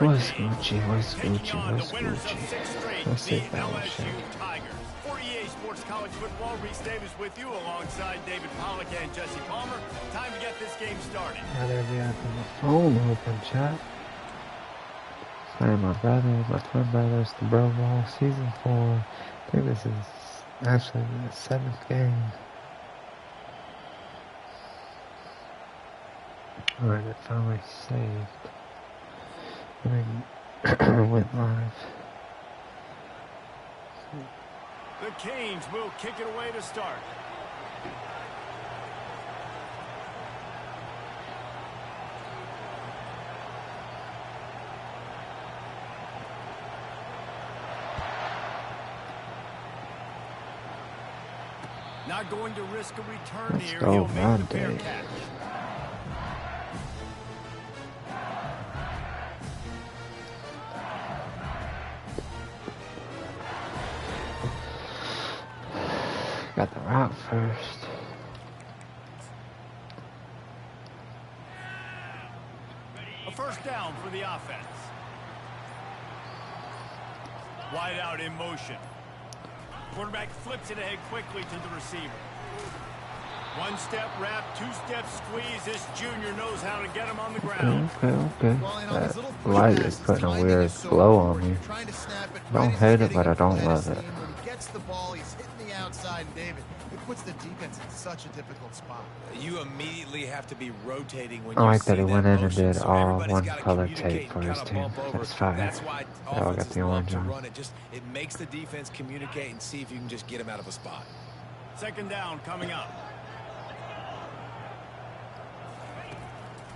What's Gucci? What's Gucci? What's Gucci? Let's see if that was shit. 48 Sports College Football. Reese Davis with you alongside David Pollock and Jesse Palmer. Time to get this game started. Now there we have the phone open, chat. Sorry, my brothers, my twin brothers, the Bro Ball, Season 4. I think this is actually the 7th game. Alright, it finally saved. And went live. The Canes will kick it away to start. Not going to risk a return here. He'll make the fair catch. Got the route first. A first down for the offense. Wide out in motion. Quarterback flips it ahead quickly to the receiver. One step wrap, two step squeeze. This junior knows how to get him on the ground. Okay. That light is putting a weird glow on me. I don't hate it, but I don't love it. When he gets the ball, he's hitting the outside, and David, it puts the defense in such a difficult spot. You immediately have to be rotating when I like that he went in and did all one color tape for his team. That's fire. They all got the orange on. It makes the defense communicate and see if you can just get him out of a spot. Second down coming up.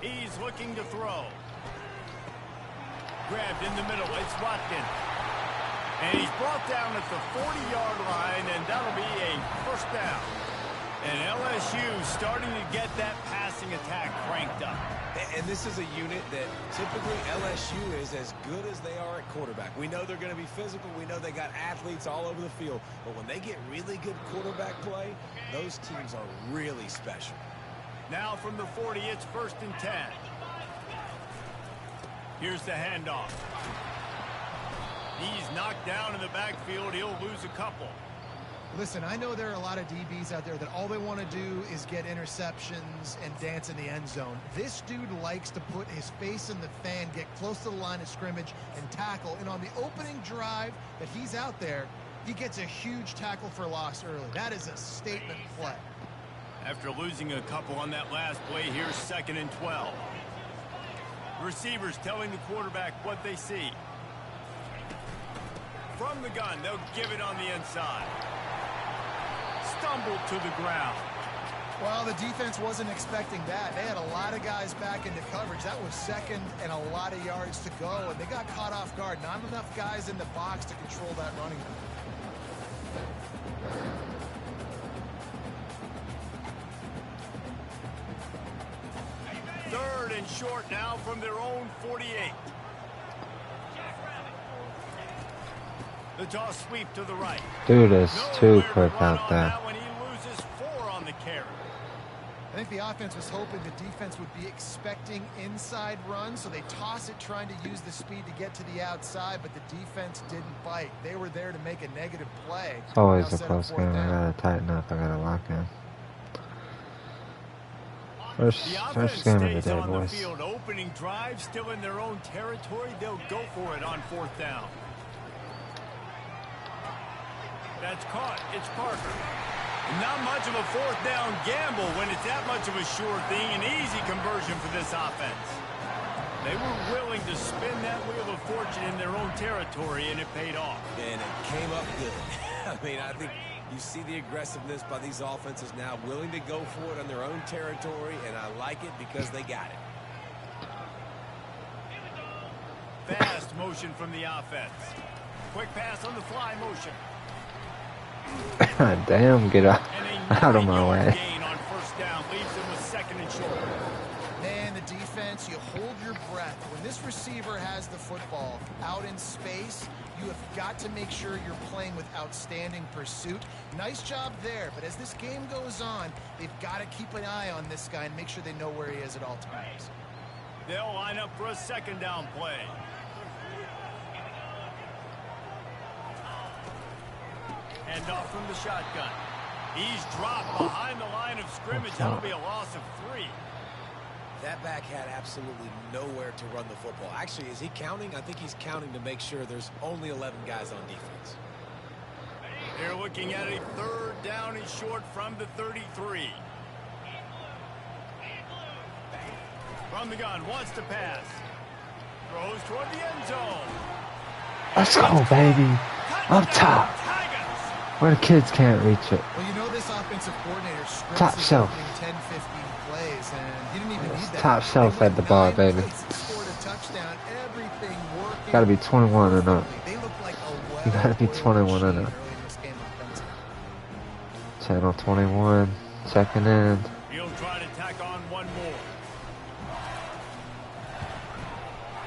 He's looking to throw. Grabbed in the middle. It's Watkins. And he's brought down at the 40-yard line, and that'll be a first down. And LSU starting to get that passing attack cranked up. And this is a unit that typically LSU is as good as they are at quarterback. We know they're going to be physical. We know they got athletes all over the field. But when they get really good quarterback play, those teams are really special. Now from the 40, it's 1st and 10. Here's the handoff. He's knocked down in the backfield. He'll lose a couple. Listen, I know there are a lot of DBs out there that all they want to do is get interceptions and dance in the end zone. This dude likes to put his face in the fan, get close to the line of scrimmage, and tackle. And on the opening drive that he's out there, he gets a huge tackle for loss early. That is a statement play. After losing a couple on that last play, here's 2nd and 12. Receivers telling the quarterback what they see. From the gun, they'll give it on the inside. Stumbled to the ground. Well, the defense wasn't expecting that. They had a lot of guys back into coverage. That was 2nd and a lot of yards to go, and they got caught off guard. Not enough guys in the box to control that running back. 3rd and short now from their own 48. The toss sweep to the right. Dude is too quick out there. When he loses 4 on the carry. I think the offense was hoping the defense would be expecting inside runs, so they toss it trying to use the speed to get to the outside, but the defense didn't bite. They were there to make a negative play. It's always a close game. I gotta tighten up. I gotta lock in. First game of the day, boys. Field, opening drive, still in their own territory. They'll go for it on 4th down. That's caught. It's Parker. Not much of a 4th down gamble when it's that much of a sure thing. An easy conversion for this offense. They were willing to spin that wheel of fortune in their own territory, and it paid off. And it came up good. I mean, I think you see the aggressiveness by these offenses now, willing to go for it on their own territory, and I like it because they got it. Fast motion from the offense. Quick pass on the fly motion. Damn, get out of my way. Gain on 1st down leaves them with 2nd and short. Man, the defense, you hold your breath. When this receiver has the football out in space, you have got to make sure you're playing with outstanding pursuit. Nice job there, but as this game goes on, they've got to keep an eye on this guy and make sure they know where he is at all times. They'll line up for a 2nd down play. Hand off from the shotgun. He's dropped behind the line of scrimmage. That'll be a loss of 3. That back had absolutely nowhere to run the football. Actually, is he counting? I think he's counting to make sure there's only 11 guys on defense. They're looking at a 3rd down and short from the 33. From the gun, wants to pass. Throws toward the end zone. Let's go, baby. Up top. Where the kids can't reach it. Well, you know this offensive coordinator scripts Top shelf. 10, 15 plays, and he didn't even need that. Top shelf at the bar, baby. Scored a touchdown, everything working. Gotta be 21 and up. They look like a You gotta be 21 and up. Channel 21, second end. He'll try to tack on one more.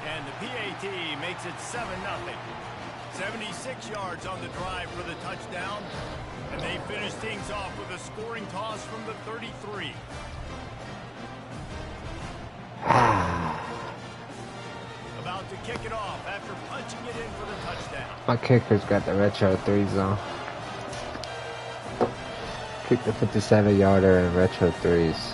And the PAT makes it 7-0. 76 yards on the drive for the touchdown. And they finish things off with a scoring toss from the 33. About to kick it off after punching it in for the touchdown. My kicker's got the retro 3s on. Kick the 57-yarder and retro 3s.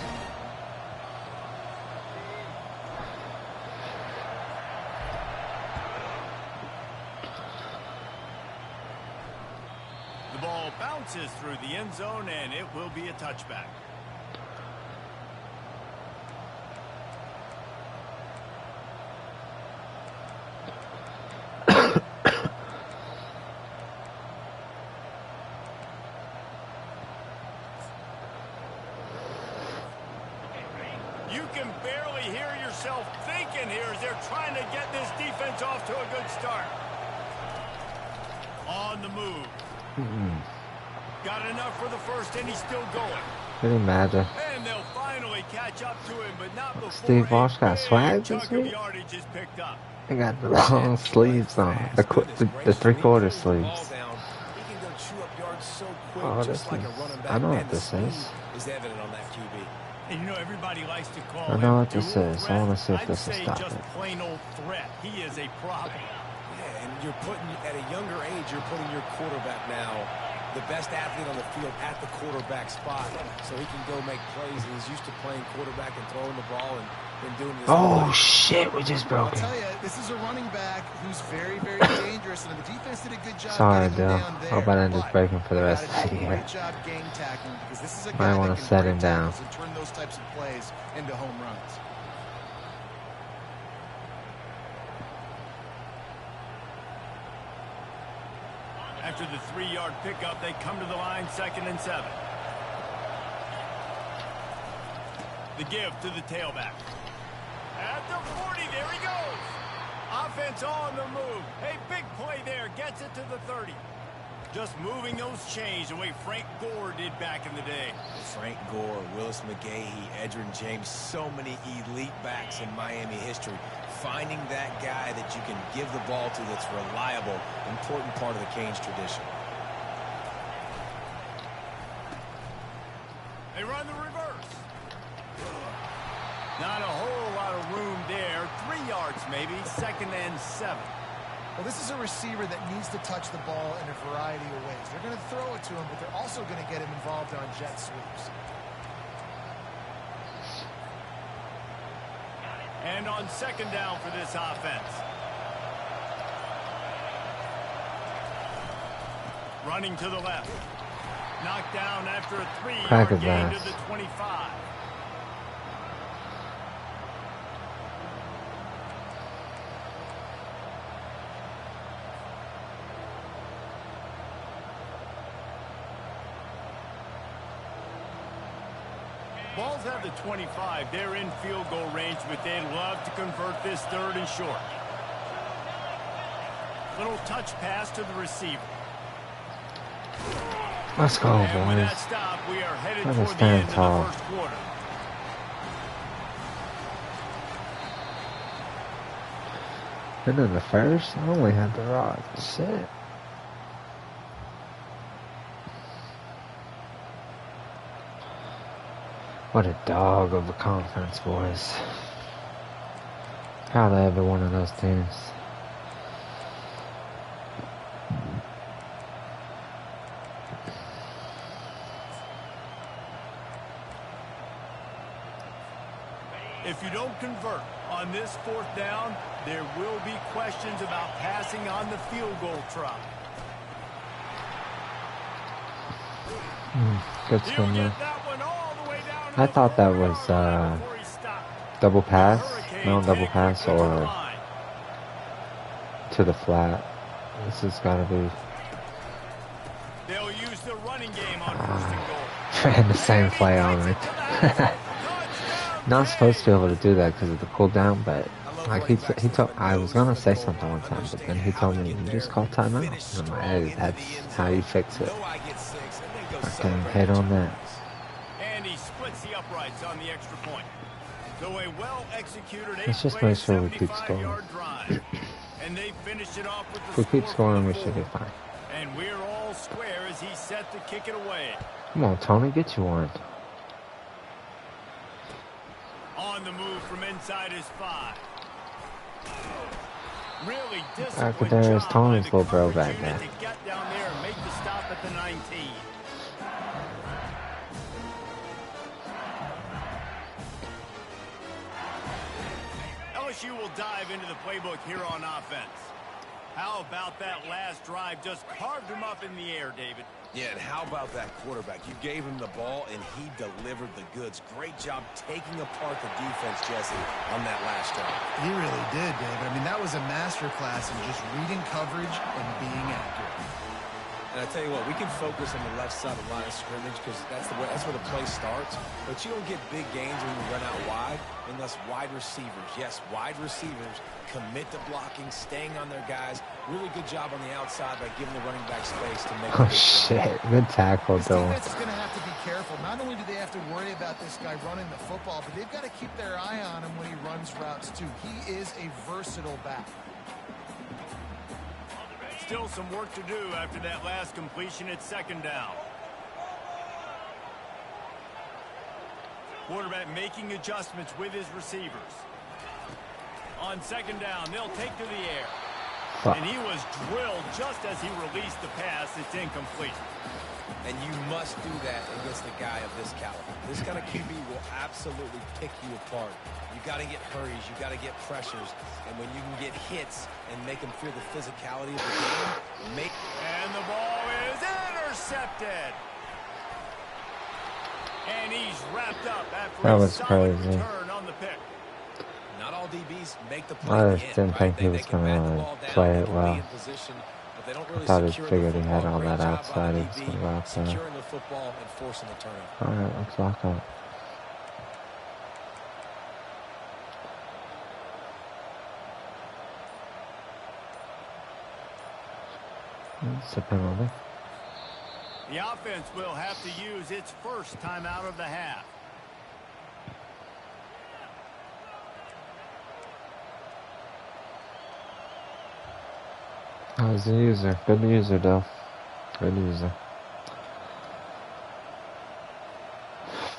The ball bounces through the end zone, and it will be a touchback. You can barely hear yourself thinking here as they're trying to get this defense off to a good start. On the move. Got enough for the first, and he's still going. Didn't matter. And they'll finally catch up to him, but not before Steve Walsh got swag this week. They got the long sleeves on. The 3/4 sleeves. Oh, this is, I know what this is. And you know everybody likes to call I know him what this is. I want to see if this will stop just it. plain old threat. He is a problem. Yeah, and you're putting, at a younger age, you're putting your quarterback now, the best athlete on the field at the quarterback spot, so he can go make plays. And he's used to playing quarterback and throwing the ball and doing this. Oh shit, we just broke I'll it. tell you, this is a running back who's very, very dangerous, and the defense did a good job. Sorry, getting him Dill. down there, Hope I didn't just but break him for the they rest gotta of do the a year. great job game tackling, because this is a Might guy wanna that can set break him down. tackles and turn those types of plays into home runs. After the 3-yard pickup, they come to the line, 2nd and 7. The give to the tailback. At the 40, there he goes. Offense on the move. Hey, big play there. Gets it to the 30. Just moving those chains the way Frank Gore did back in the day. Frank Gore, Willis McGahee, Edgerrin James, so many elite backs in Miami history. Finding that guy that you can give the ball to that's reliable, important part of the Canes tradition. They run the reverse. Not a whole lot of room there. 3 yards maybe. 2nd and 7. Well, this is a receiver that needs to touch the ball in a variety of ways. They're going to throw it to him, but they're also going to get him involved on jet sweeps. And on 2nd down for this offense. Running to the left. Knocked down after a 3-yard gain to the 25. Balls have the 25. They're in field goal range, but they'd love to convert this 3rd and short. Little touch pass to the receiver. Let's go, And with boys. that stop, we are headed Let us toward the end stand tall. of the first quarter. And in the first, I only had the rock. Shit. What a dog of a conference, boys. Proud of every one of those teams. If you don't convert on this 4th down, there will be questions about passing on the field goal try. Good swim there. I thought that was double pass, no double pass, or to the flat. This has got to be. They'll use the running game on 1st and goal. And the same play on me. Not supposed to be able to do that because of the cooldown, but like he told, I was gonna say something one time, but then he told me, you just call timeout. And I'm like, hey, that's how you fix it. Okay, hit on that. And he splits the uprights on the extra point. So a well-executed Let's just make sure we keep scoring. And they finish it off with the If we keep scoring, we should be fine. And we're all square as he's set to kick it away. Come on, Tony, get you one. On the move from inside his 5. Really disciplined There's job Tony's by the little bro coverage back there. unit to get down there and make the stop at the 19. LSU will dive into the playbook here on offense. How about that last drive? Just carved him up in the air, David. Yeah, and how about that quarterback? You gave him the ball, and he delivered the goods. Great job taking apart the defense, Jesse, on that last drive. He really did, David. I mean, that was a masterclass in just reading coverage and being accurate. And I tell you what, we can focus on the left side of the line of scrimmage because that's where the play starts. But you don't get big gains when you run out wide unless wide receivers, yes, wide receivers, commit to blocking, staying on their guys. Really good job on the outside by giving the running back space to make. Oh shit! Good tackle, This though. defense is going to have to be careful. Not only do they have to worry about this guy running the football, but they've got to keep their eye on him when he runs routes too. He is a versatile back. Still some work to do after that last completion at 2nd down. Quarterback making adjustments with his receivers. On 2nd down, they'll take to the air. And he was drilled just as he released the pass. It's incomplete. And you must do that against a guy of this caliber. This kind of QB will absolutely pick you apart. You got to get hurries. You got to get pressures. And when you can get hits and make them feel the physicality of the game, and the ball is intercepted. And he's wrapped up after That a was solid crazy. return on the pick. not all DBs make the play. I just didn't think he was going to play it well. I thought he figured he had all that outside. He was going to go outside. Alright, let's lock up. It's a penalty. The offense will have to use its first timeout of the half. Oh, he's a user. Good user, though. Good user.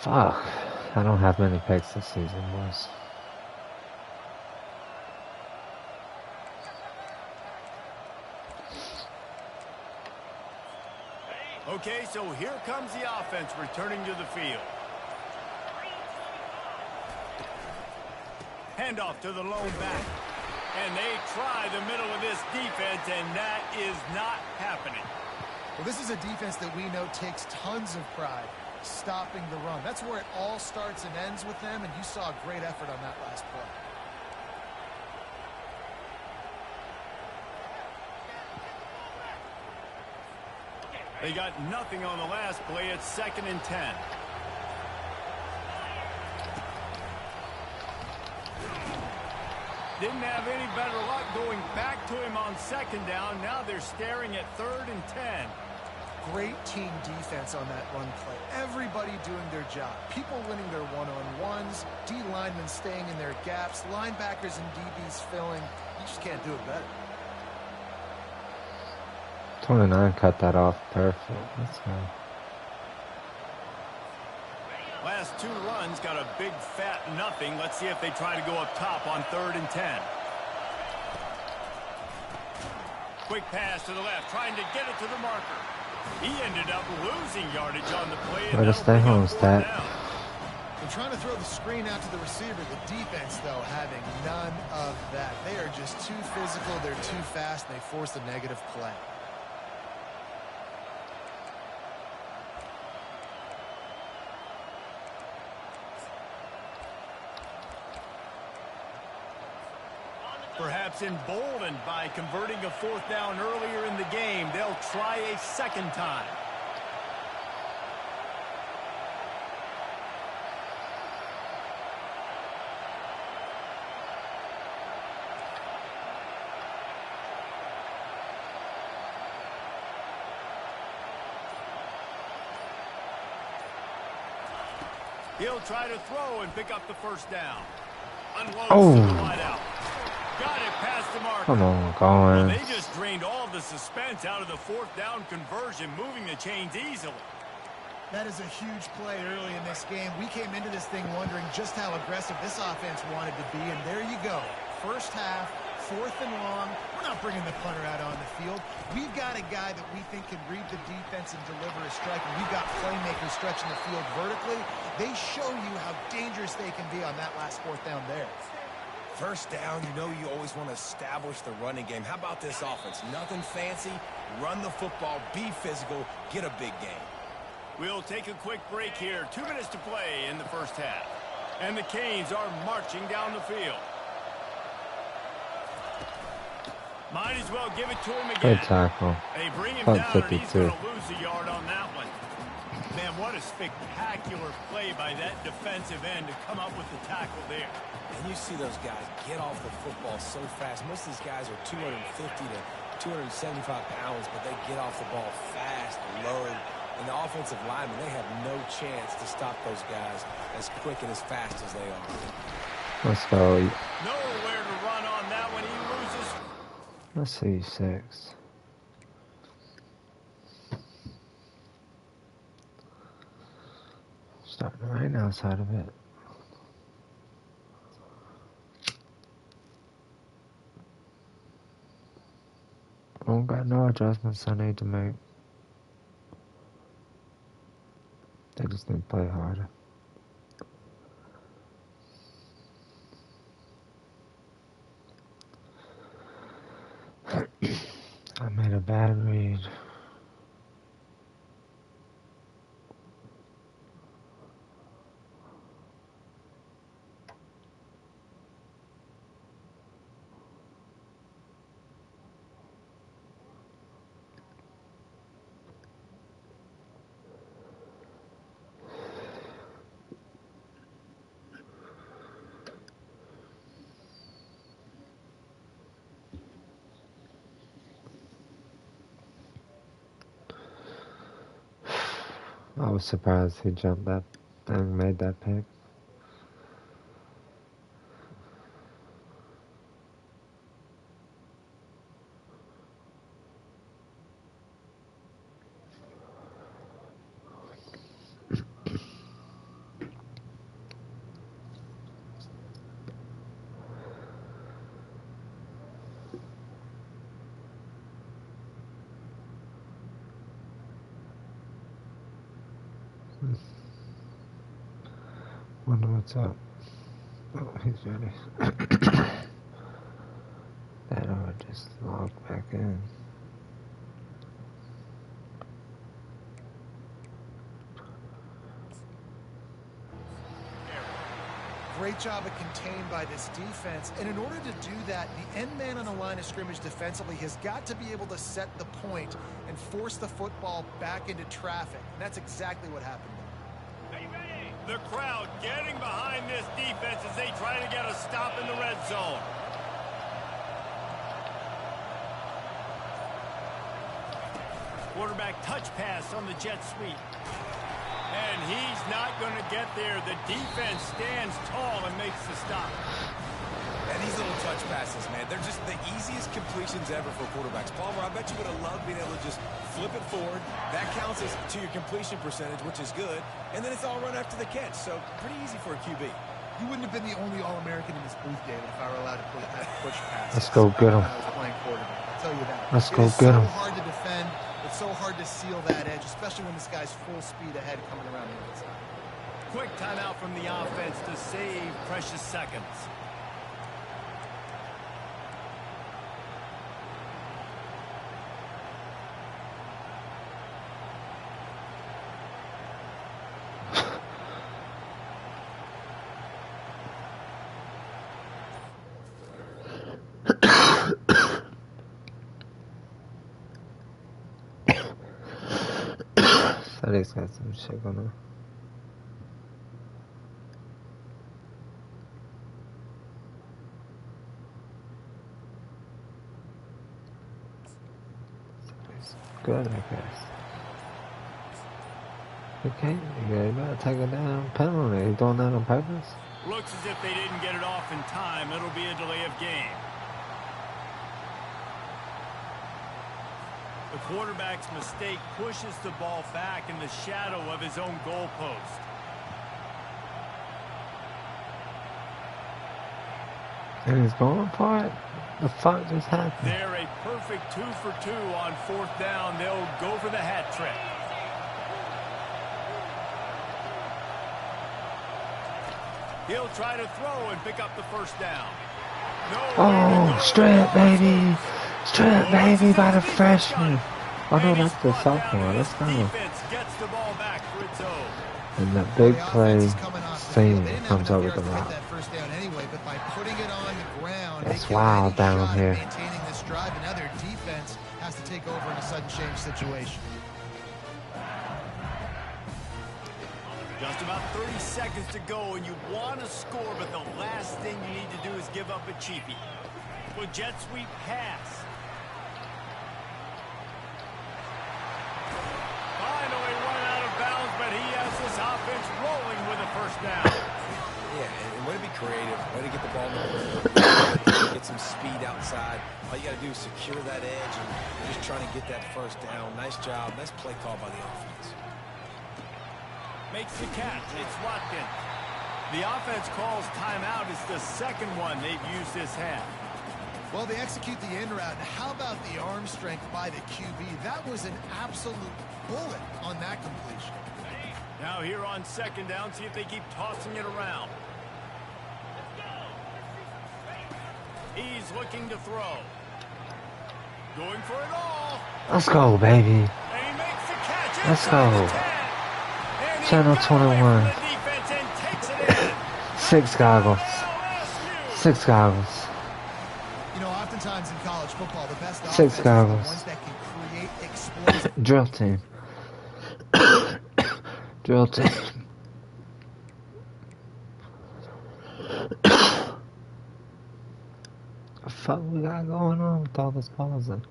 Fuck. I don't have many picks this season, boys. Okay, so here comes the offense returning to the field. Handoff to the lone back. And they try the middle of this defense, and that is not happening. Well, this is a defense that we know takes tons of pride stopping the run. That's where it all starts and ends with them, and you saw a great effort on that last play. They got nothing on the last play. It's 2nd and 10. Didn't have any better luck going back to him on 2nd down. Now they're staring at 3rd and 10. Great team defense on that run play. Everybody doing their job. People winning their one-on-ones, D linemen staying in their gaps, linebackers and DBs filling. You just can't do it better. 29 cut that off perfect. Let's go. Last two runs got a big fat nothing. Let's see if they try to go up top on 3rd and 10. Quick pass to the left, trying to get it to the marker. He ended up losing yardage on the play. Way to stay home, Stat. They're trying to throw the screen out to the receiver. The defense, though, having none of that. They are just too physical. They're too fast. And they force a negative play. Perhaps emboldened by converting a 4th down earlier in the game, they'll try a second time. He'll try to throw and pick up the 1st down. Unloads to the wideout. Got it past the marker. Come on, going. Well, they just drained all the suspense out of the 4th down conversion, moving the chains easily. That is a huge play early in this game. We came into this thing wondering just how aggressive this offense wanted to be, and there you go. First half, 4th and long. We're not bringing the punter out on the field. We've got a guy that we think can read the defense and deliver a strike, and we've got playmakers stretching the field vertically. They show you how dangerous they can be on that last 4th down there. First down, you know you always want to establish the running game. How about this offense? Nothing fancy. Run the football, be physical, get a big game. We'll take a quick break here. 2 minutes to play in the first half. And the Canes are marching down the field. Might as well give it to him again. Good tackle. They bring him Punt down, and 52. he's going to lose a yard on that one. Man, what a spectacular play by that defensive end to come up with the tackle there. And you see those guys get off the football so fast. Most of these guys are 250 to 275 pounds, but they get off the ball fast, low. And the offensive linemen, they have no chance to stop those guys as quick and as fast as they are. Let's go. Nowhere to run on that one. He loses. Let's see, 6. Starting right outside of it. Don't got no adjustments I need to make. They just need to play harder. I made a bad read. I was surprised he jumped that and made that pick. Wonder what's up. Oh, he's ready. That or just log back in. Great job of contained by this defense. And in order to do that, the end man on the line of scrimmage defensively has got to be able to set the point and force the football back into traffic. And that's exactly what happened there. The crowd getting behind this defense as they try to get a stop in the red zone. Quarterback touch pass on the jet sweep. And he's not going to get there. The defense stands tall and makes the stop. And these little touch passes, man, they're just the easiest completions ever for quarterbacks. Palmer, I bet you would have loved being able to just flip it forward. That counts as to your completion percentage, which is good. And then it's all run after the catch. So pretty easy for a QB. You wouldn't have been the only All-American in this booth, David, if I were allowed to push passes. Let's go get him. I was playing quarterback. I'll tell you that. Let's go get him. It's so hard to defend. It's so hard to seal that edge, especially when this guy's full speed ahead coming around the inside. Quick timeout from the offense to save precious seconds. Somebody's got some shit going on. Good, I guess. Okay, you better take a down penalty. You doing that on purpose? Looks as if they didn't get it off in time. It'll be a delay of game. The quarterback's mistake pushes the ball back in the shadow of his own goalpost. And he's going for it? The fuck just happened? They're a perfect 2 for 2 on 4th down. They'll go for the hat trick. He'll try to throw and pick up the first down. Oh, strip, baby. Strip, baby, by the freshman. Oh, no, that's the sophomore. Let's go. And that big play scene comes over the rock. It's wild down here. Maintaining this drive, and now their defense has to take over in a sudden change situation. Just about 30 seconds to go, and you want to score, but the last thing you need to do is give up a cheapie. With jet sweep pass. Finally run out of bounds, but he has this offense rolling with a first down. Yeah, and way to be creative, way to get the ball in the get some speed outside. All you got to do is secure that edge and just trying to get that first down. Nice job. Nice play call by the offense. Makes the catch. It's Watkins. The offense calls timeout. It's the second one they've used this half. Well, they execute the in route. How about the arm strength by the QB? That was an absolute bullet on that completion. Now here on 2nd down, see if they keep tossing it around. He's looking to throw. Going for it all. Let's go, baby. And he makes the catch. Let's go. Channel 21. 6 goggles. 6 goggles. You know, oftentimes in college football, the best 6 goggles. ones that can create explosive. Drill team. Drill team. What the fuck we got going on with all this pausing?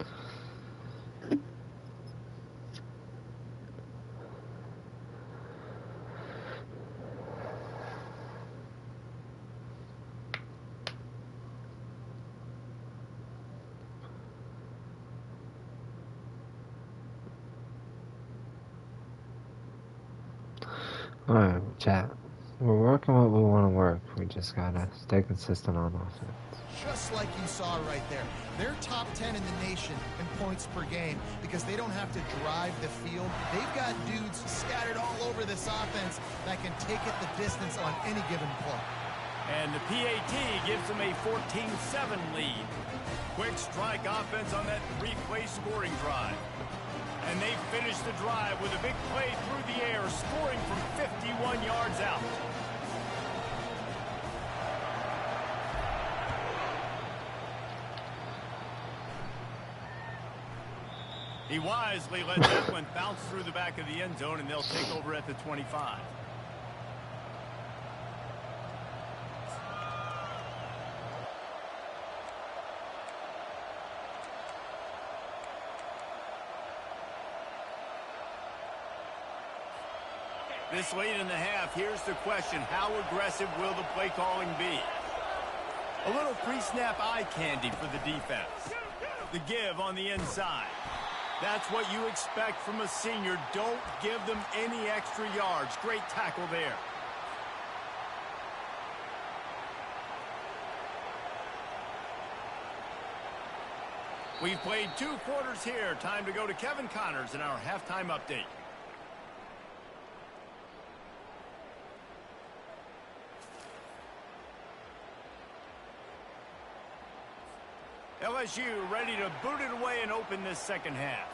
Alright, chat. We're working what we want to work. We just gotta stay consistent on offense. Just like you saw right there. They're top 10 in the nation in points per game because they don't have to drive the field. They've got dudes scattered all over this offense that can take it the distance on any given play. And the PAT gives them a 14-7 lead. Quick strike offense on that 3-play scoring drive. And they finish the drive with a big play through the air, scoring from 51 yards out. He wisely let that one bounce through the back of the end zone, and they'll take over at the 25. This late in the half, here's the question. How aggressive will the play calling be? A little pre-snap eye candy for the defense. The give on the inside. That's what you expect from a senior. Don't give them any extra yards. Great tackle there. We've played 2 quarters here. Time to go to Kevin Connors in our halftime update. LSU ready to boot it away and open this second half.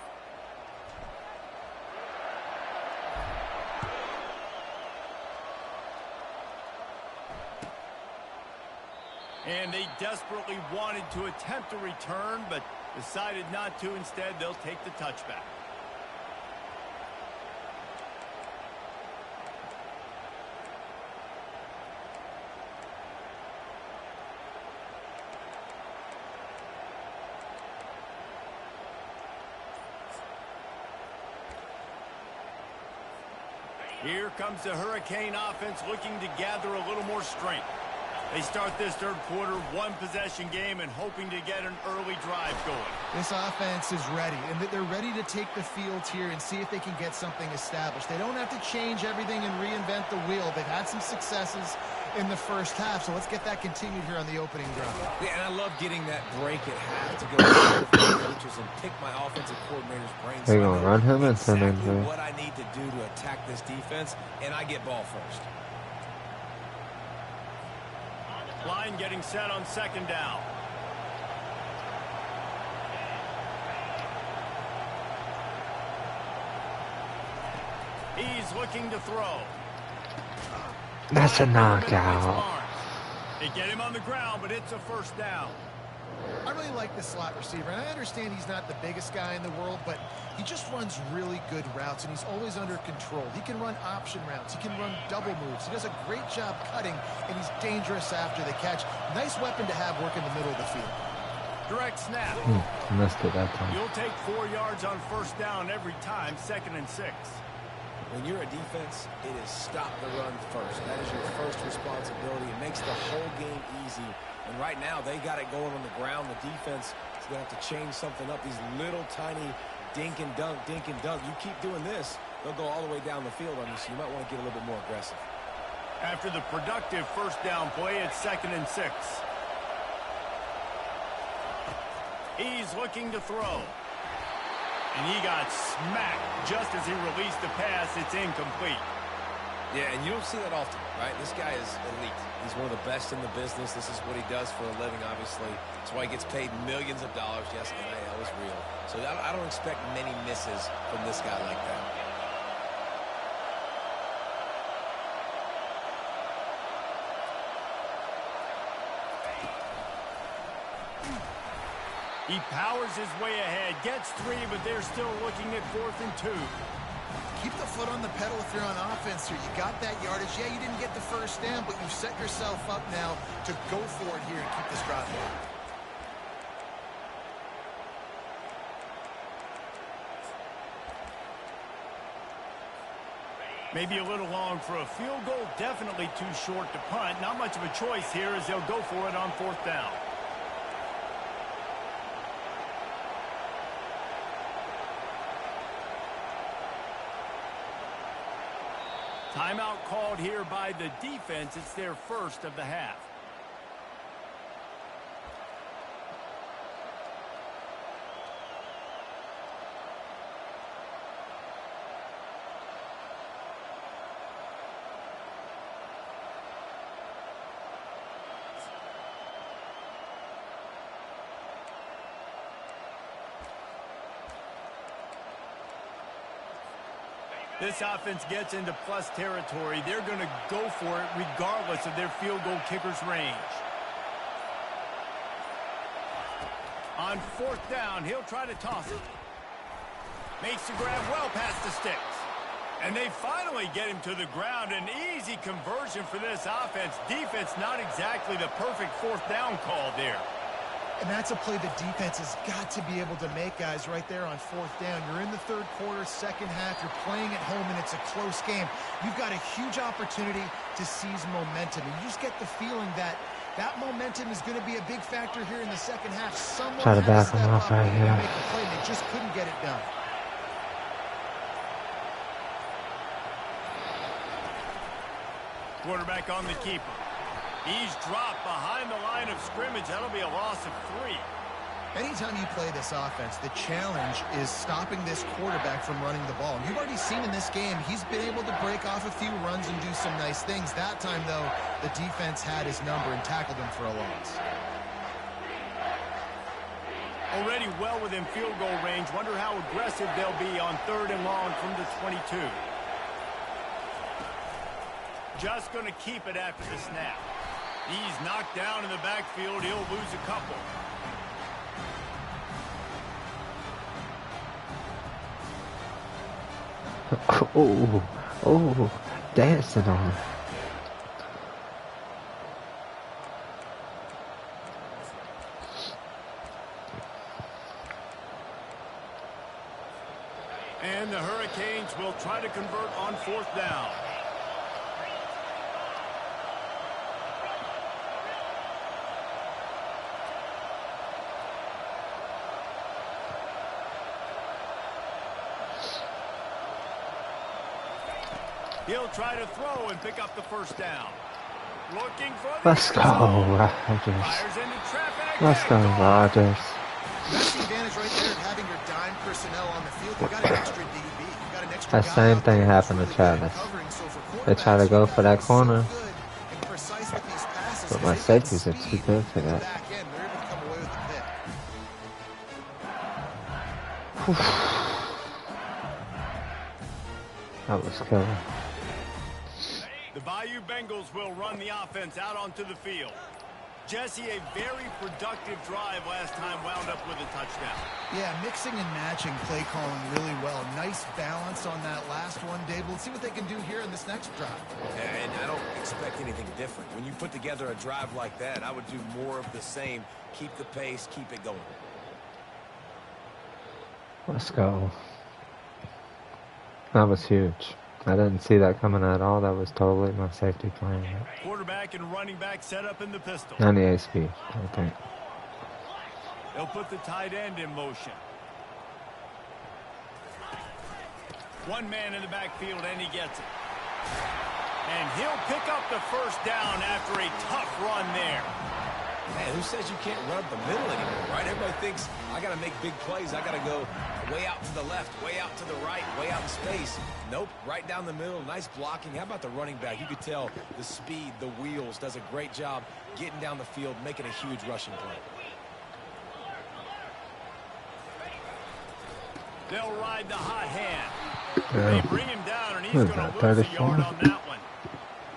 And they desperately wanted to attempt a return, but decided not to. Instead, they'll take the touchback. Here comes the Hurricane offense looking to gather a little more strength. They start this third quarter, one-possession game, and hoping to get an early drive going. This offense is ready, and they're ready to take the field here and see if they can get something established. They don't have to change everything and reinvent the wheel. They've had some successes in the first half, so let's get that continued here on the opening drive. Yeah, and I love getting that break at half to go to the coaches and pick my offensive coordinator's brains. They're going to run him and send him exactly what I need to do to attack this defense, and I get ball first. Line getting set on second down. He's looking to throw. That's a knockout. They get him on the ground, but it's a first down. I really like the slot receiver, and I understand he's not the biggest guy in the world, but he just runs really good routes, and he's always under control. He can run option routes. He can run double moves. He does a great job cutting, and he's dangerous after the catch. Nice weapon to have work in the middle of the field. Direct snap. Missed it that time. You'll take 4 yards on first down every time, 2nd and 6. When you're a defense, it is stop the run first. That is your first responsibility. It makes the whole game easy. And right now, they got it going on the ground. The defense is going to have to change something up. These little tiny dink and dunk, dink and dunk. You keep doing this, they'll go all the way down the field on you, so you might want to get a little bit more aggressive. After the productive first down play, it's 2nd and 6. He's looking to throw. And he got smacked just as he released the pass. It's incomplete. Yeah, and you don't see that often, right? This guy is elite. He's one of the best in the business. This is what he does for a living, obviously. That's why he gets paid millions of dollars. Yes, NIL is real. So I don't expect many misses from this guy like that. He powers his way ahead, gets 3, but they're still looking at 4th and 2. Keep the foot on the pedal if you're on offense here. You got that yardage. Yeah, you didn't get the first down, but you've set yourself up now to go for it here and keep this drive going. Maybe a little long for a field goal, definitely too short to punt. Not much of a choice here as they'll go for it on 4th down. Timeout called here by the defense. It's their first of the half. This offense gets into plus territory. They're going to go for it regardless of their field goal kicker's range. On 4th down, he'll try to toss it. Makes the grab well past the sticks. And they finally get him to the ground. An easy conversion for this offense. Defense not exactly the perfect 4th down call there. And that's a play the defense has got to be able to make, guys, right there on 4th down. You're in the third quarter, second half. You're playing at home, and it's a close game. You've got a huge opportunity to seize momentum. And you just get the feeling that that momentum is going to be a big factor here in the second half. Someone Try to has back to him step up up right and here. make a play. They just couldn't get it done. Quarterback on the keeper. He's dropped behind the line of scrimmage. That'll be a loss of 3. Anytime you play this offense, the challenge is stopping this quarterback from running the ball. And you've already seen in this game, he's been able to break off a few runs and do some nice things. That time, though, the defense had his number and tackled him for a loss. Already well within field goal range. Wonder how aggressive they'll be on 3rd and long from the 22. Just going to keep it after the snap. He's knocked down in the backfield. He'll lose a couple. Oh, dancing on it. And the Hurricanes will try to convert on 4th down. He'll try to throw and pick up the 1st down. Looking for the Let's go, Rodgers. Let's go, Rodgers. That's the advantage right there of having your dime personnel on the field. You got an extra DB. You got an extra That same thing happened to Travis. They try to go for that corner, but my safeties are too good for that. That was killer. The Bayou Bengals will run the offense out onto the field. Jesse, a very productive drive last time, wound up with a touchdown. Yeah, mixing and matching play calling really well. Nice balance on that last one, Dave. Let's see what they can do here in this next drive. Yeah, and I don't expect anything different. When you put together a drive like that, I would do more of the same. Keep the pace, keep it going. Let's go. That was huge. I didn't see that coming at all. That was totally my safety playing it. Quarterback and running back set up in the pistol. 98 speed, I think. They'll put the tight end in motion. One man in the backfield, and he gets it. And he'll pick up the 1st down after a tough run there. Man, who says you can't run up the middle anymore, right? Everybody thinks, I got to make big plays. I got to go way out to the left, way out to the right, way out in space. Nope, right down the middle. Nice blocking. How about the running back? You could tell the speed, the wheels, does a great job getting down the field, making a huge rushing play. They'll ride the hot hand. Yeah. They bring him down, and he's going to lose a yard on that one.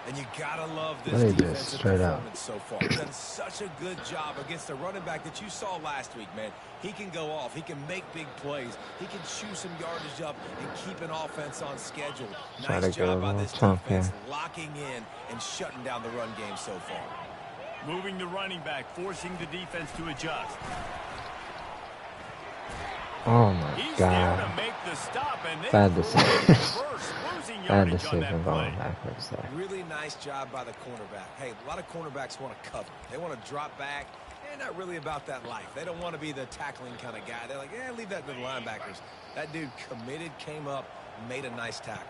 And you gotta love this Play this defensive straight out. performance so far. He's done such a good job against the running back that you saw last week, man. He can go off. He can make big plays. He can chew some yardage up and keep an offense on schedule. Nice job by this defense locking in and shutting down the run game so far. Moving the running back, forcing the defense to adjust. Oh my He's God. there to make the stop, and they Bad decision. losing Bad yardage on that decision play. going backwards there. Really nice job by the cornerback. Hey, a lot of cornerbacks want to cover. They want to drop back. They're not really about that life. They don't want to be the tackling kind of guy. They're like, yeah, leave that to the linebackers. That dude committed, came up, made a nice tackle.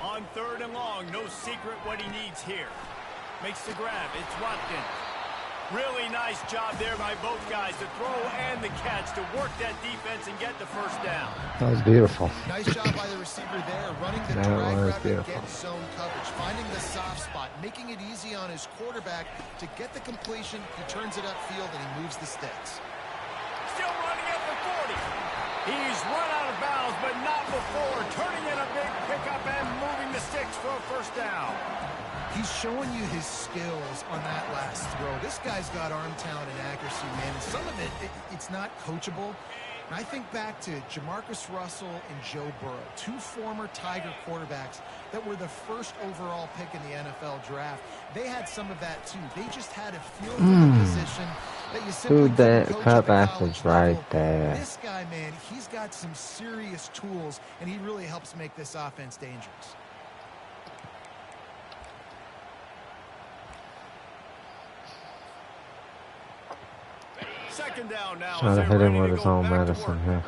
On 3rd and long, no secret what he needs here. Makes the grab. It's Watkins. Really nice job there by both guys to throw and the catch to work that defense and get the 1st down. That was beautiful. Nice job by the receiver there, running the That drag was route beautiful. against zone coverage, finding the soft spot, making it easy on his quarterback to get the completion. He turns it upfield and he moves the sticks. Still running at the 40. He's run out of bounds, but not before. Turning in a big pickup and moving the sticks for a 1st down. He's showing you his skills on that last throw. This guy's got arm talent and accuracy, man. And some of it's not coachable. And I think back to Jamarcus Russell and Joe Burrow, 2 former Tiger quarterbacks that were the 1st overall pick in the NFL draft. They had some of that too. They just had a feel for the position that you simply Dude, that couldn't coach at the cutback college was right level. there. This guy, man, he's got some serious tools, and he really helps make this offense dangerous. Second down now. Trying to hit him with his own medicine here.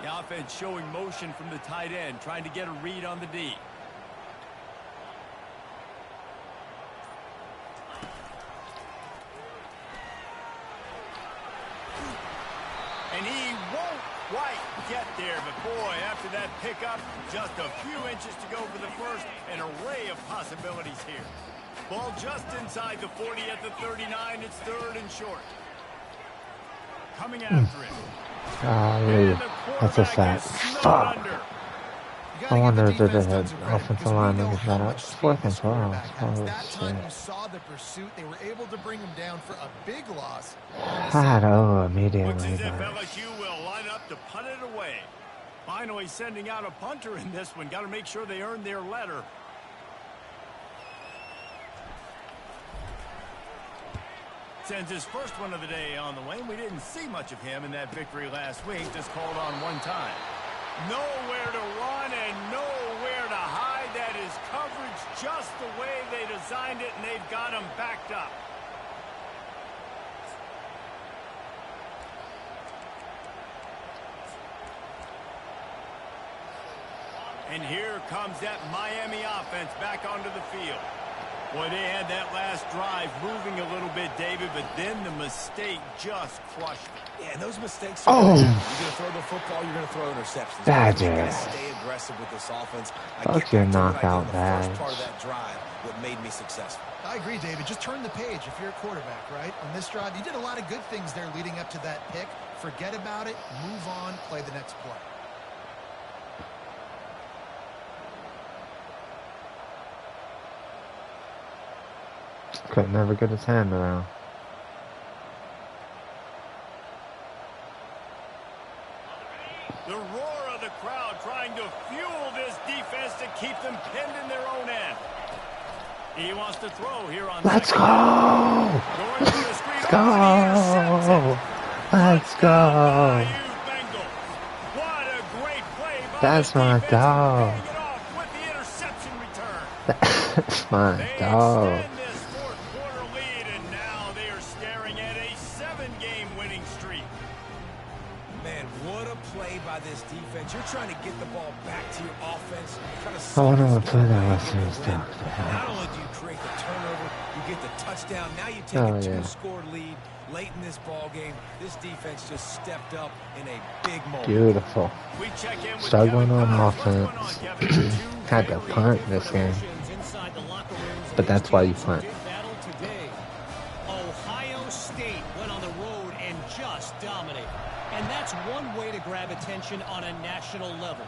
The offense showing motion from the tight end, trying to get a read on the D. And he won't quite get there, but boy, after that pickup, just a few inches to go for the first. An array of possibilities here. Ball just inside the 40 at the 39. It's 3rd and short. Coming after it. That's a sack. Fuck. I wonder if the offensive line was that up. 4th and 12. Holy shit. You saw the pursuit. They were able to bring him down for a big loss. I had immediately. Looks as if LSU will line up to punt it away. Finally sending out a punter in this one. Got to make sure they earn their letter. Sends his first one of the day on the way. We didn't see much of him in that victory last week. Just called on one time. Nowhere to run and nowhere to hide. That is coverage just the way they designed it, and they've got him backed up. And here comes that Miami offense back onto the field. Boy, they had that last drive moving a little bit, David, but then the mistake just crushed it. Yeah, and those mistakes are you're going to throw the football, you're going to throw interceptions. You got to stay aggressive with this offense. Fuck your knockout badge. The first part of that drive, what made me successful. I agree, David. Just turn the page if you're a quarterback, right? On this drive, you did a lot of good things there leading up to that pick. Forget about it, move on, play the next play. Could never get his hand around. The roar of the crowd trying to fuel this defense to keep them pinned in their own end. He wants to throw here on. Let's go! Let's go! Let's go! What a great play by That's my dog. That's my dog. This defense, you're trying to get the ball back to your offense. I wonder what play that was. Not only do you create the turnover, you get the touchdown. Now you take a 2-score lead late in this ball game. This defense just stepped up in a big moment. Beautiful. Struggling on offense. Had to punt this game, but that's why you punt. Ohio State went on the road and just dominated. And that's one way to grab attention on a national level.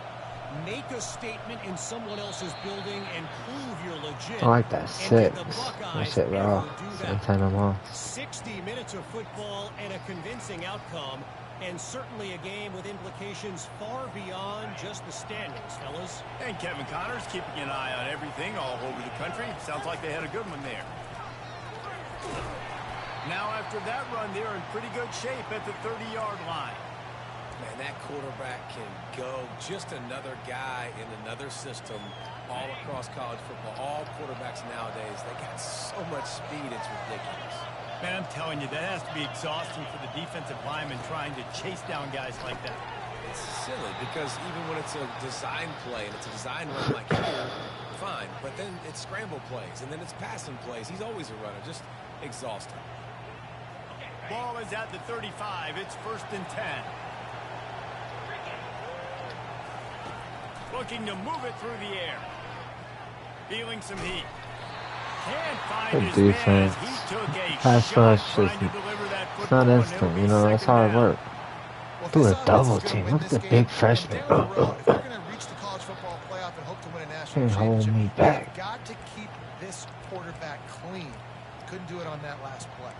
Make a statement in someone else's building and prove you're legit. I like that 6. That shit raw. Anytime I'm off. 60 minutes of football and a convincing outcome, and certainly a game with implications far beyond just the standings, fellas. And Kevin Connors keeping an eye on everything all over the country. Sounds like they had a good one there. Now, after that run, they're in pretty good shape at the 30-yard line. Man, that quarterback can go. Just another guy in another system all across college football. All quarterbacks nowadays, they got so much speed, it's ridiculous. Man, I'm telling you, that has to be exhausting for the defensive lineman trying to chase down guys like that. It's silly because even when it's a design play and it's a design run like here, fine. But then it's scramble plays and then it's passing plays. He's always a runner. Just exhausting. Ball is at the 35. It's 1st and 10. Looking to move it through the air. Feeling some heat. Can't find his defense. man. He took a Pass rush is not instant. You know, that's hard work. Do a double team. Look at the big freshman. Can't hold me back. Got to keep this quarterback clean. Couldn't do it on that last play.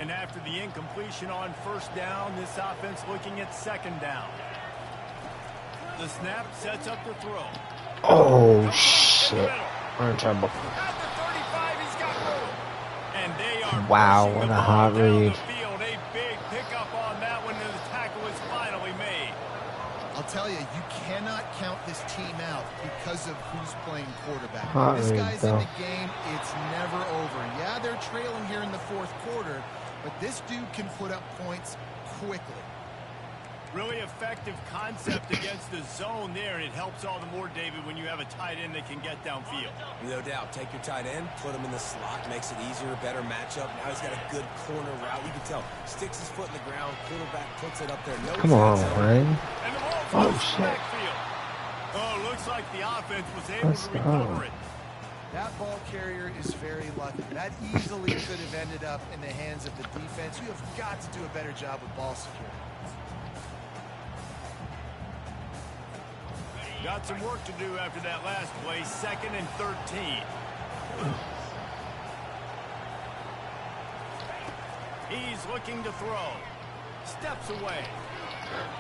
And after the incompletion on 1st down, this offense looking at 2nd down. The snap sets up the throw. Oh, shit. We're in trouble. At the 35, he's got room. And they are wow, what a hot read. A big pickup on that one, and the tackle is finally made. I'll tell you, you cannot count this team out because of who's playing quarterback. Hot This read, guy's though. in the game. It's never over. Yeah, they're trailing here in the 4th quarter, but this dude can put up points quickly. Really effective concept against the zone there, and it helps all the more, David, when you have a tight end that can get downfield. No doubt. Take your tight end, put him in the slot, makes it easier, better matchup. Now he's got a good corner route. You can tell. Sticks his foot in the ground, quarterback puts it up there. No Come on, man. And the ball goes to the backfield. Oh, looks like the offense was able to recover it. That ball carrier is very lucky. That easily could have ended up in the hands of the defense. You have got to do a better job with ball security. Got some work to do after that last play. 2nd and 13. He's looking to throw. Steps away.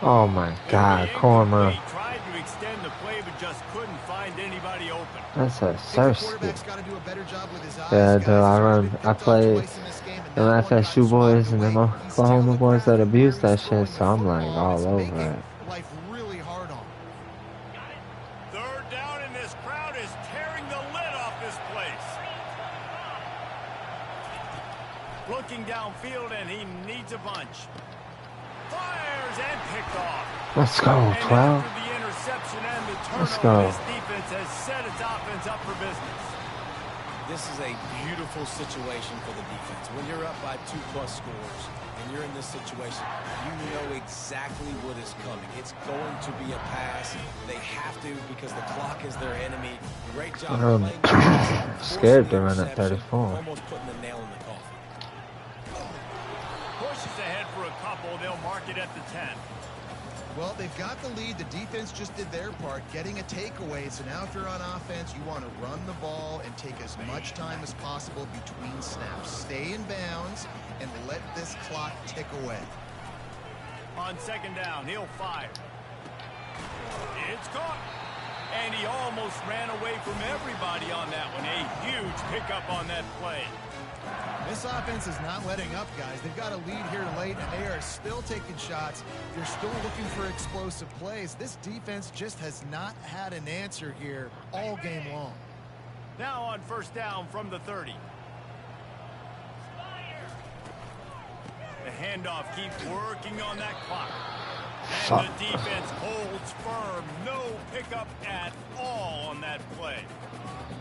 Oh my God, corner. He tried to extend the play, but just couldn't find anybody open. That's a thirsty. Yeah, I played them FSU boys and them Oklahoma boys that abuse that shit, so I'm like all over it. Life really hard on. 3rd down, and this crowd is tearing the lid off this place. Looking downfield, and he needs a bunch. Fires and picked off. Let's go, 12. After the interception and the Let's turnover, go. this defense has set its offense up for business. This is a beautiful situation for the defense. When you're up by 2+ scores and you're in this situation, you know exactly what is coming. It's going to be a pass. They have to because the clock is their enemy. Great job playing. Scared to run at 34. Almost putting the nail in the coffin. Pushes ahead for a couple. They'll mark it at the 10. Well, they've got the lead. The defense just did their part, getting a takeaway. So now if you're on offense, you want to run the ball and take as much time as possible between snaps. Stay in bounds and let this clock tick away. On 2nd down, he'll fire. It's caught. And he almost ran away from everybody on that one. A huge pickup on that play. This offense is not letting up, guys. They've got a lead here late, and they are still taking shots. They're still looking for explosive plays. This defense just has not had an answer here all game long. Now on 1st down from the 30. The handoff keeps working on that clock. And the defense holds firm. No pickup at all on that play.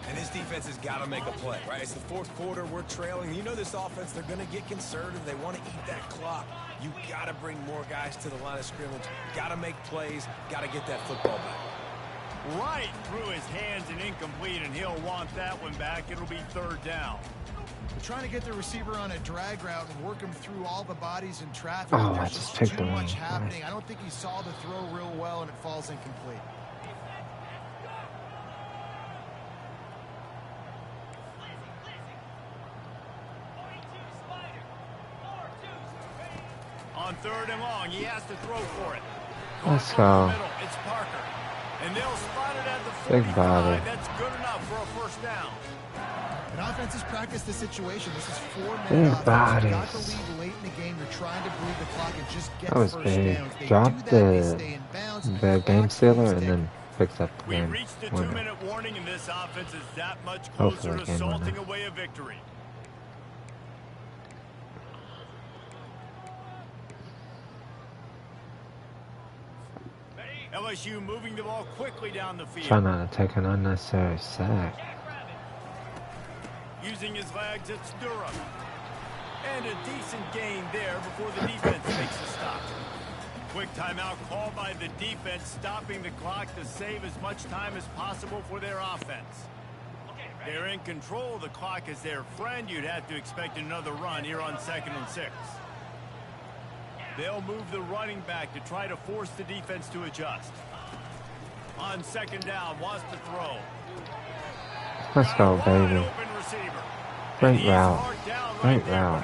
And this defense has got to make a play, right? It's the 4th quarter. We're trailing. You know this offense, they're going to get conservative. They want to eat that clock. You got to bring more guys to the line of scrimmage. Got to make plays. Got to get that football back. Right through his hands and incomplete, and he'll want that one back. It'll be 3rd down. They're trying to get the receiver on a drag route and work him through all the bodies in traffic. Oh, There's I just just picked too him much up. happening. I don't think he saw the throw real well, and it falls incomplete. On 3rd and long, he has to throw for it. Let's go. It's Parker. And they'll spot it at the 45. Big body. That's good enough for a 1st down. And offense has practiced the situation. This is 4-minute Big offense. bodies. You got the lead late in the game. You're trying to bleed the clock and just get That was first big. downs. They Dropped do that, they stay in bounds. the game sealer and then picked up the We game reached the winner. 2-minute warning, and this offense is that much Hopefully closer to game salting winner. away a victory. LSU moving the ball quickly down the field. Try not to take an unnecessary sack. Using his legs, it's Durham. And a decent gain there before the defense makes a stop. Quick timeout called by the defense, stopping the clock to save as much time as possible for their offense. They're in control. The clock is their friend. You'd have to expect another run here on 2nd and 6. They'll move the running back to try to force the defense to adjust. On 2nd down, wants to throw. Let's go, baby. Great route. Great route.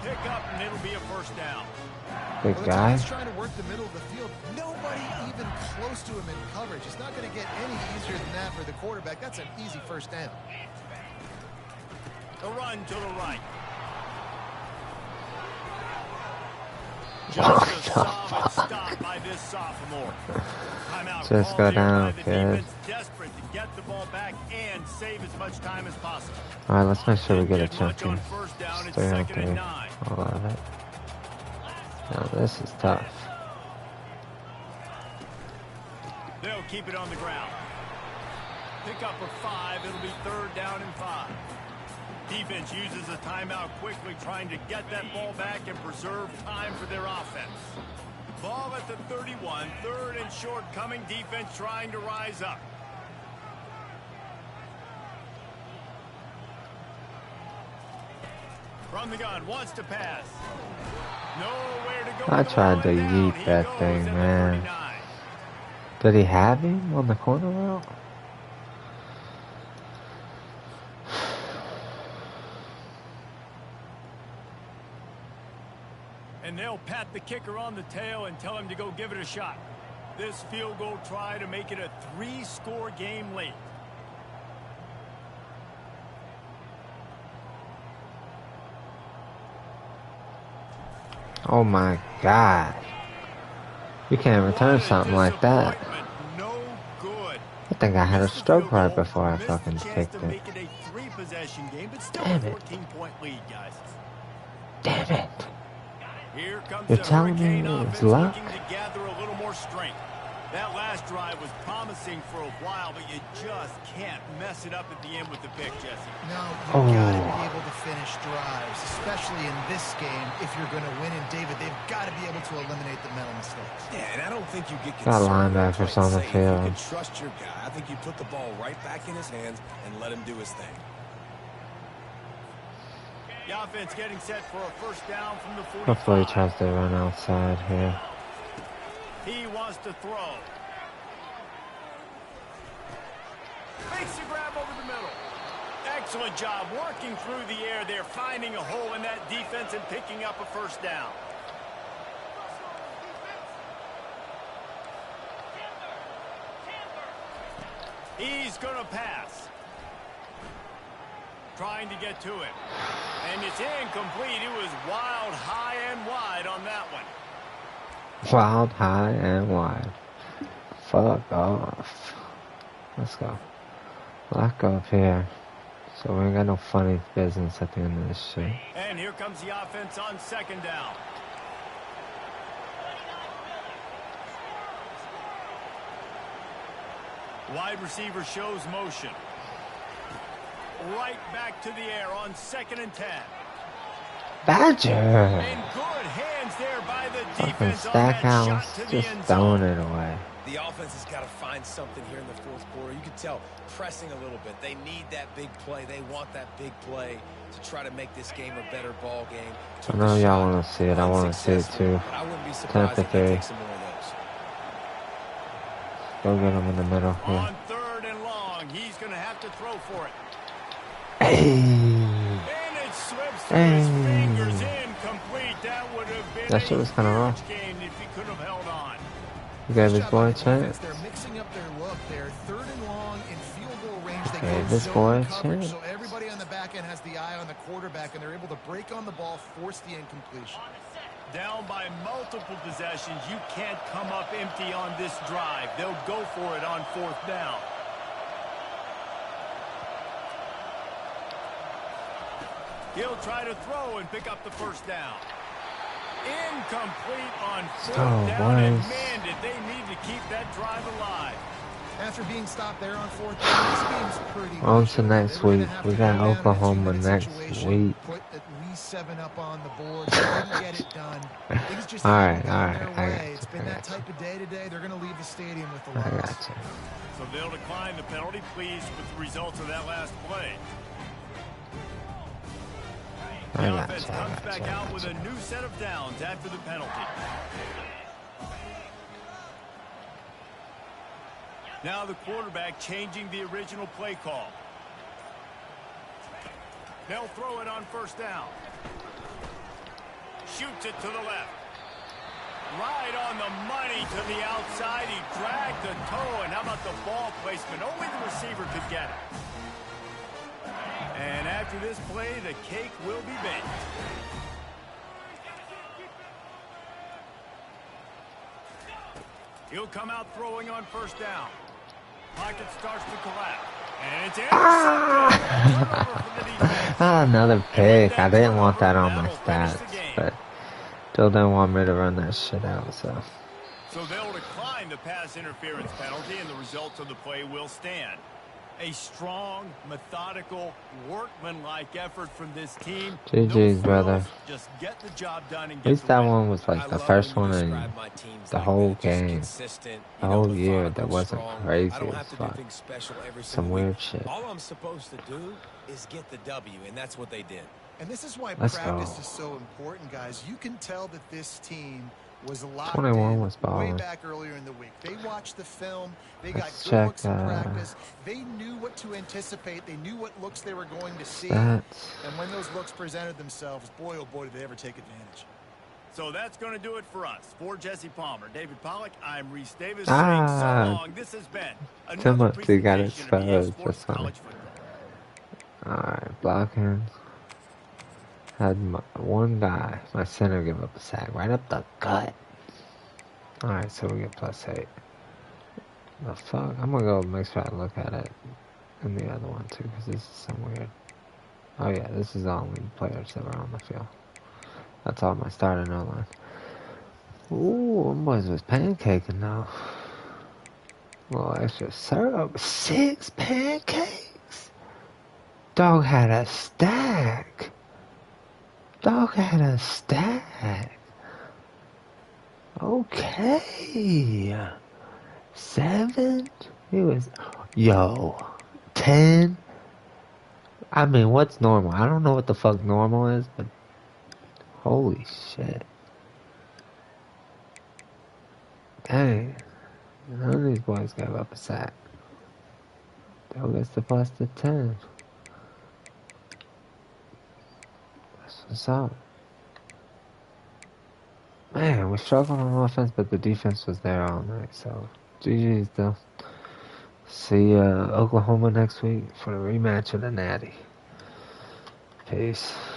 Good pickup, and it'll be a 1st down. Big Well, the guy. Titans trying to work the middle of the field. Nobody even close to him in coverage. It's not going to get any easier than that for the quarterback. That's an easy 1st down. A run to the right. Just a solid stop by this sophomore. Timeout Just called go here down, by the kid. defense, desperate to get the ball back and save as much time as possible. Alright, let's make sure we get a Didn't much on champion. 1st down. It's Stay out 2nd and there. 9. I love it. Now this is tough. keep it on the ground. Pick up a 5. It'll be 3rd down and 5. Defense uses a timeout quickly, trying to get that ball back and preserve time for their offense. Ball at the 31. 3rd and short coming. Defense trying to rise up. From the gun, wants to pass. Nowhere to go. I tried to yeet that thing, man. Did he have him on the corner route? And they'll pat the kicker on the tail and tell him to go give it a shot. This field goal try to make it a 3-score game late. Oh my God. You can't return something like that. No good. I think I had a stroke right before I fucking kicked it. Make it a 3-possession game, but still Damn a it. 14-point lead, guys. Damn it. Here comes You're the telling me Hurricane it's offense luck? looking to gather a little more strength. That last drive was promising for a while, but you just can't mess it up at the end with the pick, Jesse. No, you've got to be able to finish drives, especially in this game. If you're going to win, and David, they've got to be able to eliminate the mental mistakes. Yeah, and I don't think you get Got concerned. linebackers on the field. You can trust your guy. I think you put the ball right back in his hands and let him do his thing. The offense getting set for a 1st down from the 45. Hopefully he tries to run outside here. He wants to throw. Makes the grab over the middle. Excellent job working through the air there, finding a hole in that defense and picking up a 1st down. He's going to pass. Trying to get to it. And it's incomplete. It was wild, high, and wide on that one. Wild, high, and wide. Fuck off. Let's go. Lock up here. So we ain't got no funny business at the end of this shit. And here comes the offense on 2nd down. Wide receiver shows motion. Right back to the air on 2nd and 10. Badger! And good hands there by the Fucking defense on that shot Stackhouse to the just end throwing zone. it away. The offense has got to find something here in the 4th quarter. You can tell pressing a little bit. They need that big play. They want that big play to try to make this game a better ball game. I know y'all want to see it. I want to see it too. I wouldn't be surprised if they take some more of those. Go get him in the middle here. On 3rd and long, he's going to have to throw for it. Hey! And it slips through his fingers, incomplete. That would have been That shit was kind of a rough. huge game if he could have held on. You gave his Nice job boy by a the defense. chance. They're mixing up their look. They're 3rd and long in field goal range. They Okay, go this zone boy a coverage, chance. so everybody on the back end has the eye on the quarterback, and they're able to break on the ball, force the incompletion. Down by multiple possessions, you can't come up empty on this drive. They'll go for it on 4th down. He'll try to throw and pick up the 1st down. Incomplete on 4th down, and boys. man, did they need to keep that drive alive. After being stopped there on 4th down, this game's pretty On much to over. next They were gonna week. have We to got go down in a Oklahoma two-minute next situation, week. Put at least 7 up on the board. They didn't get it done. Things just All haven't right, gone all right, their I got way. you, It's been I that got you. type of day today. They're going to leave the stadium with the I loss. got you. So they'll decline the penalty, pleased with the results of that last play. The I got offense you, I comes got back you, I out got with you. a new set of downs after the penalty. Now the quarterback changing the original play call. They'll throw it on 1st down. Shoots it to the left. Right on the money to the outside. He dragged the toe, and how about the ball placement? Only the receiver could get it. And after this play, the cake will be baked. He'll come out throwing on 1st down. Pocket starts to collapse. And it's Another pick. I didn't want that on my stats, but still didn't want me to run that shit out, so. So they'll decline the the pass interference penalty, and the results of the play will stand. A strong, methodical, workmanlike effort from this team. GG's, brother. Just get the job done and At get least the that win. one was like the first one in the whole game. The whole year that wasn't crazy as fuck. Some weird shit. All I'm supposed to do is get the W, and that's what they did. And this is why Let's practice go. is so important, guys. You can tell that this team was locked 21 in was way balling. back earlier in the week. They watched the film. They Let's got good check, looks in practice. They knew what to anticipate. They knew what looks they were going to see. Stats. And when those looks presented themselves, boy, oh boy, did they ever take advantage. So that's going to do it for us. For Jesse Palmer, David Pollack, I'm Reese Davis saying so long. This has been another Timothy got his presentation of EA first. Sports That's funny. College Football. Alright, blocking. Had one guy, my center, give up a sack right up the gut. Alright, so we get +8. The fuck? I'm gonna go make sure I look at it in the other one too, because this is so weird. Oh yeah, this is the only players that were on the field. That's all my starting online. Ooh, them boys was pancaking though. A little extra syrup. 6 pancakes? Dog had a stack. Dog had a stack. Okay. 7? He was... Yo. 10? I mean, what's normal? I don't know what the fuck normal is, but... Holy shit. Dang. None of these boys gave up a sack. Dog gets the +10. That's what's up. Man, we struggled on offense, but the defense was there all night, so GG's though. See Oklahoma next week for the rematch of the Natty. Peace.